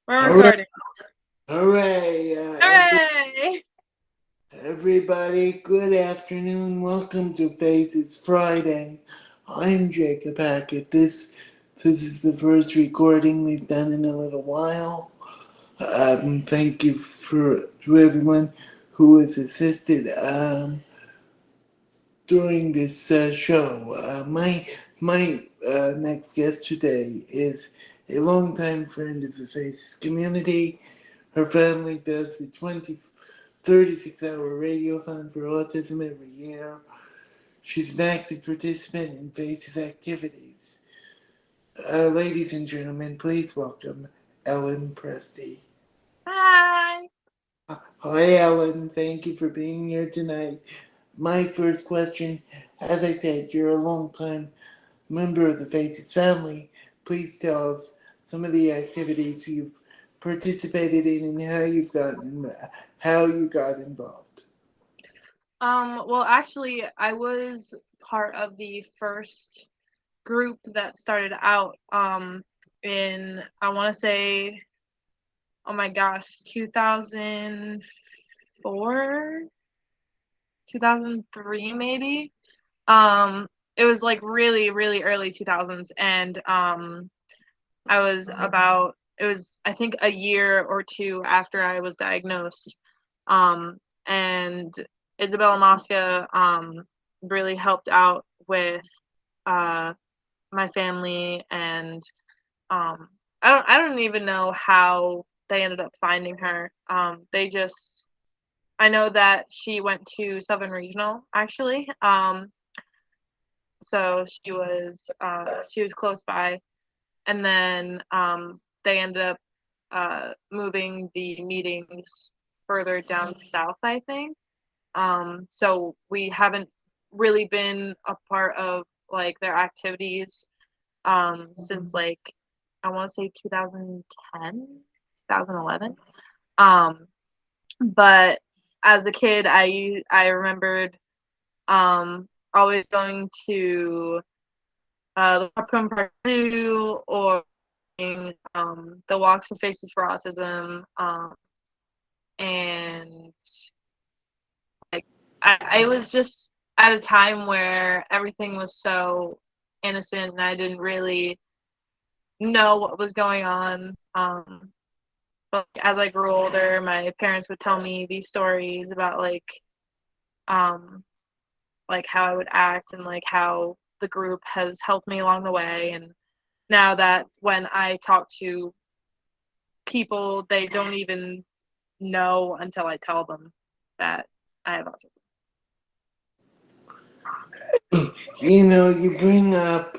We're Hooray! recording. Hooray! Hooray! Everybody, good afternoon. Welcome to Faces Friday. I'm Jacob Hackett. This is the first recording we've done in a little while. Thank you to everyone who has assisted during this show. My next guest today is a longtime friend of the Faces community. Her family does the 36-hour radiothon for autism every year. She's an active participant in FACE's activities. Ladies and gentlemen, please welcome Ellen Presti. Hi. Hi, Ellen. Thank you for being here tonight. My first question, as I said, you're a longtime member of the FACES family. Please tell us some of the activities you've participated in and how you got involved. Well, actually, I was part of the first group that started out in, I want to say, oh my gosh, 2004, 2003 maybe. It was like really, really early 2000s, and it was, I think, a year or two after I was diagnosed. And Isabella Mosca really helped out with uh, my family, and I don't even know how they ended up finding her. I know that she went to Southern Regional actually. So she was close by, and then they ended up moving the meetings further down south, I think. So we haven't really been a part of like their activities since like I want to say 2010, 2011. Um, but as a kid, I remembered always going to the Popcorn Park Zoo or the Walks with Faces for Autism, and like I was just at a time where everything was so innocent and I didn't really know what was going on. But as I grew older, my parents would tell me these stories about um, like how I would act and like how the group has helped me along the way. And now that when I talk to people, they don't even know until I tell them that I have autism. You bring up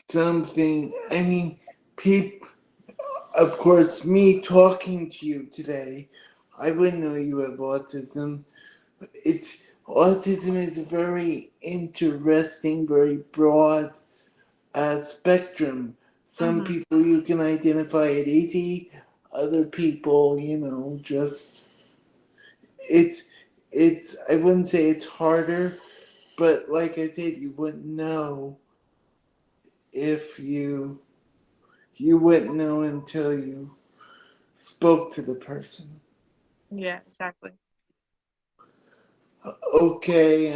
something. Of course, me talking to you today, I wouldn't know you have autism. Autism is a very interesting, very broad spectrum. Some Mm-hmm. people you can identify it easy. Other people, just it's I wouldn't say it's harder, but like I said, you wouldn't know if you wouldn't know until you spoke to the person. Yeah, exactly. Okay,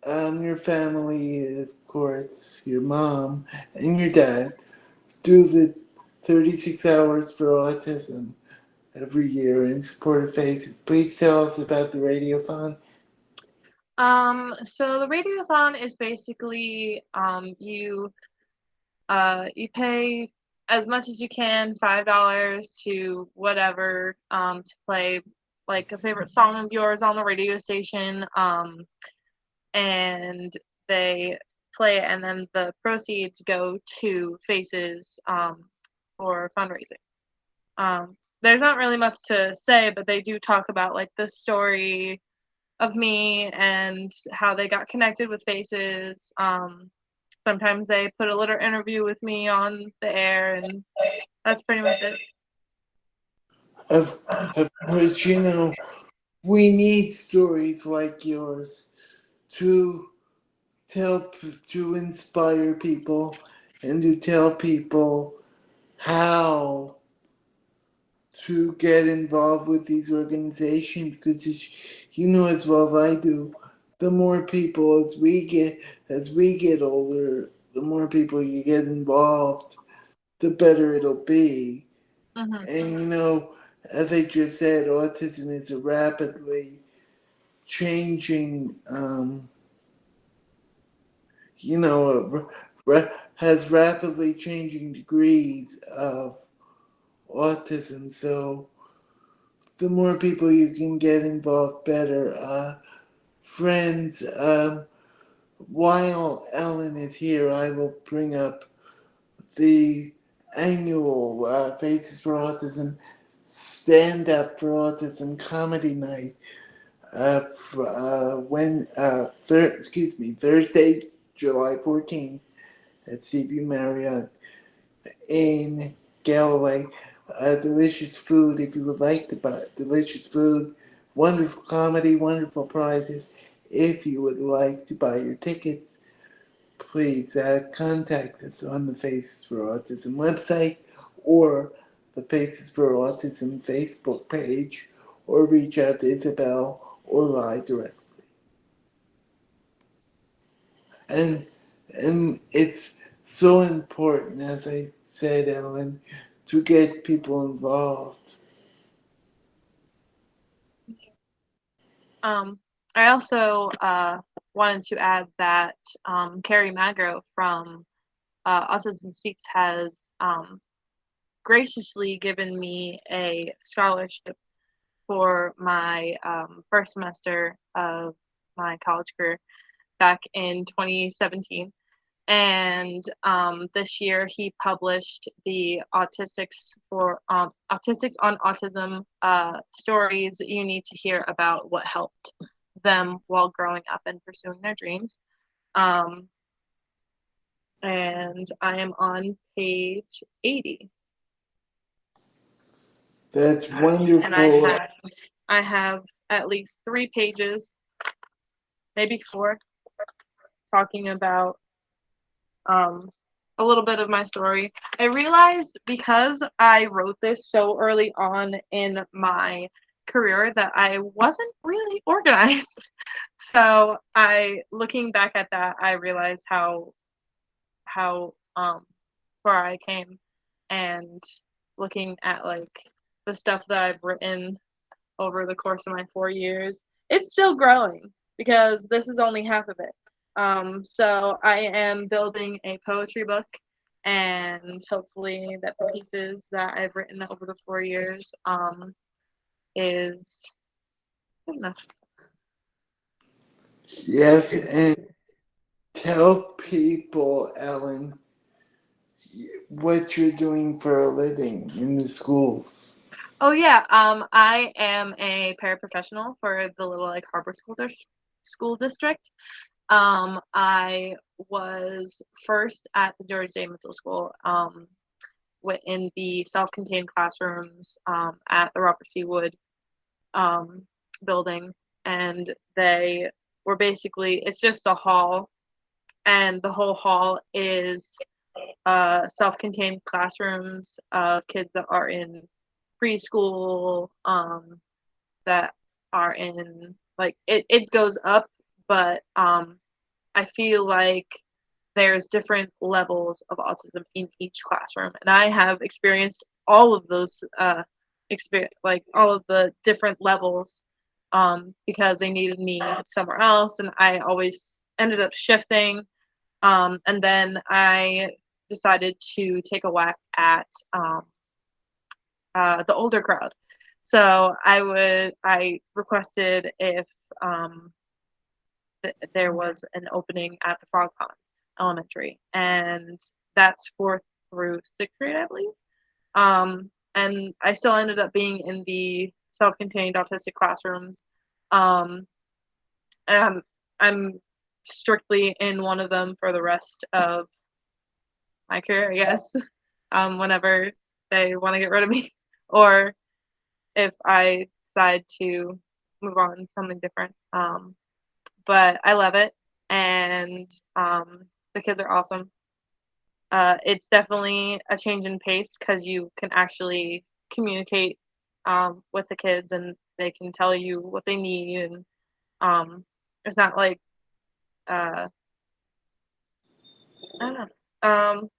your family, of course, your mom and your dad do the 36 hours for autism every year in support of Faces. Please tell us about the radiothon. So the radiothon is basically you pay as much as you can, $5 to whatever, to play like a favorite song of yours on the radio station. And they play it, and then the proceeds go to Faces for fundraising. There's not really much to say, but they do talk about like the story of me and how they got connected with Faces. Sometimes they put a little interview with me on the air, and that's pretty much it. Of course, we need stories like yours to to inspire people and to tell people how to get involved with these organizations because you know as well as I do, the more people as we get older, the more people you get involved, the better it'll be. Hmm. And you know, as I just said, autism is a rapidly changing, you know, has rapidly changing degrees of autism. So the more people you can get involved, better. Friends, while Ellen is here, I will bring up the annual Faces for Autism Stand Up for Autism Comedy Night. Thursday, July 14th at Seaview Marriott in Galloway. Delicious food if you would like to buy delicious food, wonderful comedy, wonderful prizes. If you would like to buy your tickets, please contact us on the Faces for Autism website or the Faces for Autism Facebook page, or reach out to Isabel or lie direct. And it's so important, as I said, Ellen, to get people involved. Um, I also wanted to add that Carrie Magro from Autism Speaks has graciously given me a scholarship for my first semester of my college career back in 2017. And this year he published the Autistics on Autism stories you need to hear about what helped them while growing up and pursuing their dreams. Um, and I am on page 80. That's And wonderful. I have at least 3 pages, maybe 4, talking about um, a little bit of my story. I realized because I wrote this so early on in my career that I wasn't really organized. So looking back at that, I realized how far I came, and looking at like the stuff that I've written over the course of my 4 years, it's still growing because this is only half of it. So I am building a poetry book, and hopefully that the pieces that I've written over the 4 years is good enough. Yes, and tell people, Ellen, what you're doing for a living in the schools. Oh yeah, I am a paraprofessional for the Little Lake Harbor School District. I was first at the George Day Middle School, in the self-contained classrooms at the Robert C. Wood um, building, and they were basically it's just a hall, and the whole hall is self-contained classrooms of kids that are in preschool, that are in like it goes up, but I feel like there's different levels of autism in each classroom, and I have experienced all of those like all of the different levels because they needed me somewhere else, and I always ended up shifting. And then I decided to take a whack at the older crowd. So I requested if um, there was an opening at the Frog Pond Elementary, and that's 4th through 6th grade, I believe. And I still ended up being in the self-contained autistic classrooms. Um, and I'm strictly in one of them for the rest of my career, I guess. Whenever they want to get rid of me, or if I decide to move on to something different. But I love it, and the kids are awesome. it's definitely a change in pace because you can actually communicate with the kids and they can tell you what they need and um, it's not like I don't know.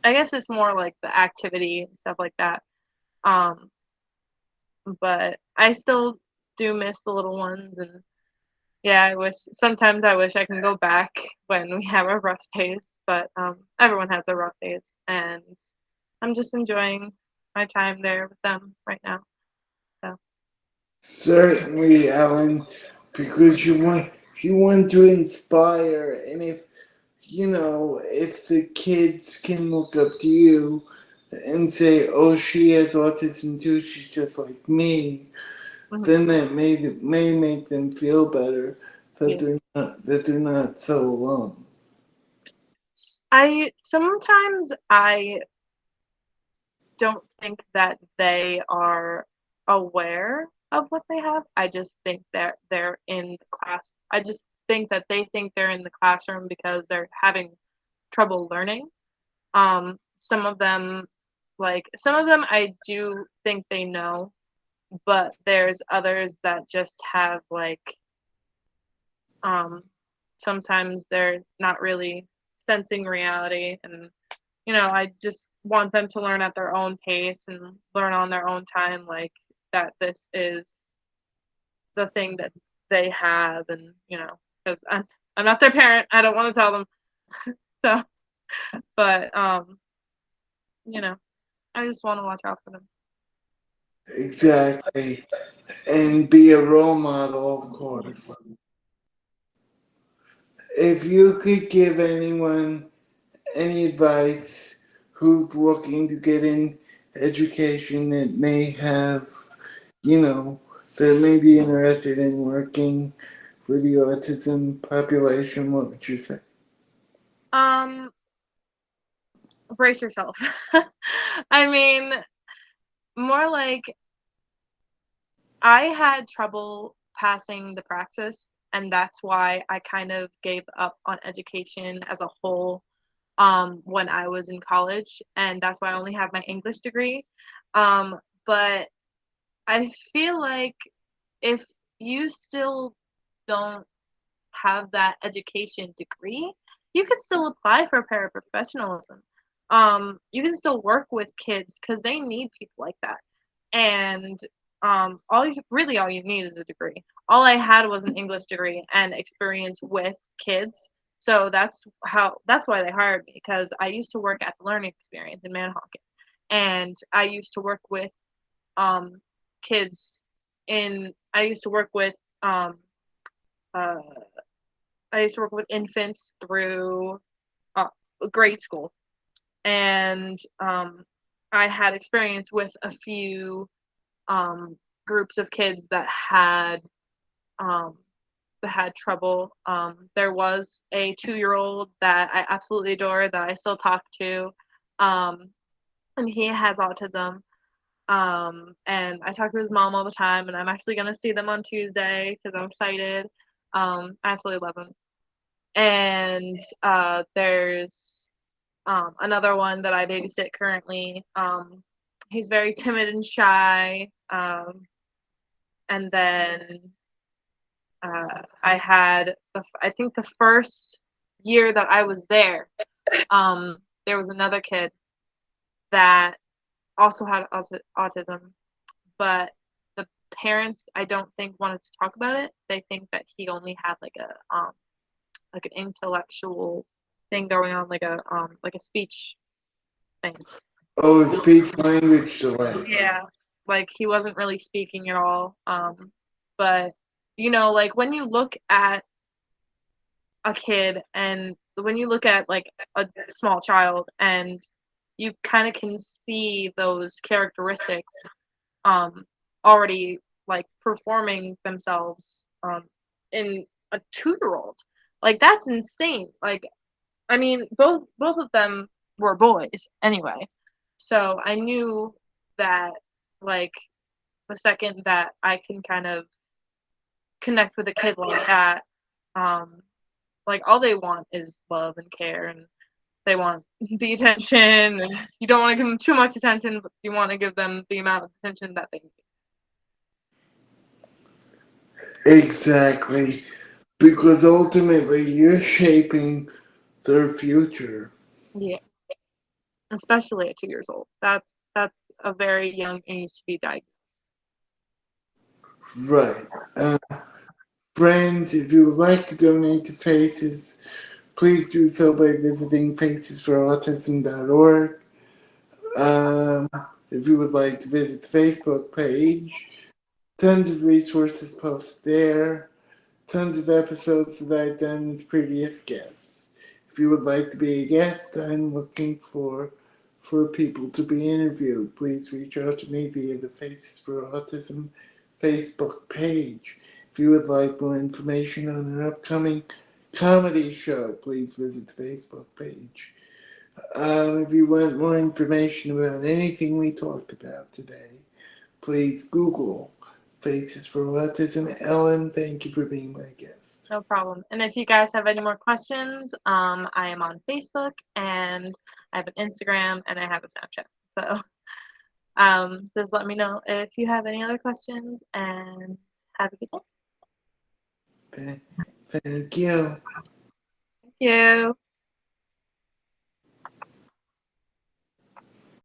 I guess it's more like the activity and stuff like that. Um, but I still do miss the little ones and yeah, I wish I can go back when we have our rough days, but everyone has their rough days and I'm just enjoying my time there with them right now. So Certainly, Alan, because you want to inspire, and if the kids can look up to you and say, "Oh, she has autism too. She's just like me," mhm, then that may make them feel better yeah. that they're not so alone. I sometimes I don't think that they are aware of what they have. I just think that they're in the class. I just think that they think they're in the classroom because they're having trouble learning. Some of them I do think they know, but there's others that just have um sometimes they're not really sensing reality and I just want them to learn at their own pace and learn on their own time, like that this is the thing that they have, and because I'm not their parent, I don't want to tell them. So, but you know, I just want to watch out for them. Exactly, and be a role model, of course. If you could give anyone any advice who's looking to get in education that may have, you know, that may be interested in working with the autism population, what would you say? Um, brace yourself. I mean, more like I had trouble passing the praxis, and that's why I kind of gave up on education as a whole when I was in college, and that's why I only have my English degree. But I feel like if you still don't have that education degree, you can still apply for paraprofessionalism. You can still work with kids because they need people like that. And all you need is a degree. All I had was an English degree and experience with kids. So that's why they hired me because I used to work at the Learning Experience in Manahawkin, and um, kids I used to work with uh, I used to work with infants through uh, grade school, and I had experience with a few um, groups of kids um, that had trouble. There was a 2-year-old that I absolutely adore that I still talk to, um, and he has autism. And I talk to his mom all the time, and I'm actually gonna see them on Tuesday because I'm excited. I absolutely love him. And there's another one that I babysit currently. He's very timid and shy. And then I think the first year that I was there, there was another kid that also had autism, but the parents I don't think wanted to talk about it. They think that he only had like an intellectual thing going on, like a speech thing. Oh, speech language delay. Yeah, like he wasn't really speaking at all. But like when you look at a kid and when you look at like a small child and you kind of can see those characteristics um already like performing themselves in a 2-year-old. Like that's insane. Like I mean, both of them were boys anyway. So I knew that like the second that I can kind of connect with a kid like that, um, Like all they want is love and care, and they want the attention, and you don't want to give them too much attention, but you want to give them the amount of attention that they Exactly. Because ultimately you're shaping their future. need. Yeah, especially at 2 years old. That's a very young age to be diagnosed. Right. Uh, Friends, if you would like to donate to Faces, please do so by visiting facesforautism.org. Um, if you would like to visit the Facebook page, tons of resources posted there, tons of episodes that I've done with previous guests. If you would like to be a guest, I'm looking for people to be interviewed. Please reach out to me via the Faces for Autism Facebook page. If you would like more information on an upcoming comedy show, please visit the Facebook page. If you want more information about anything we talked about today, please Google Faces for Autism. Ellen, thank you for being my guest. No problem. And if you guys have any more questions, I am on Facebook and I have an Instagram and I have a Snapchat. So just let me know if you have any other questions and have a good day. Okay. Thank you. Thank you.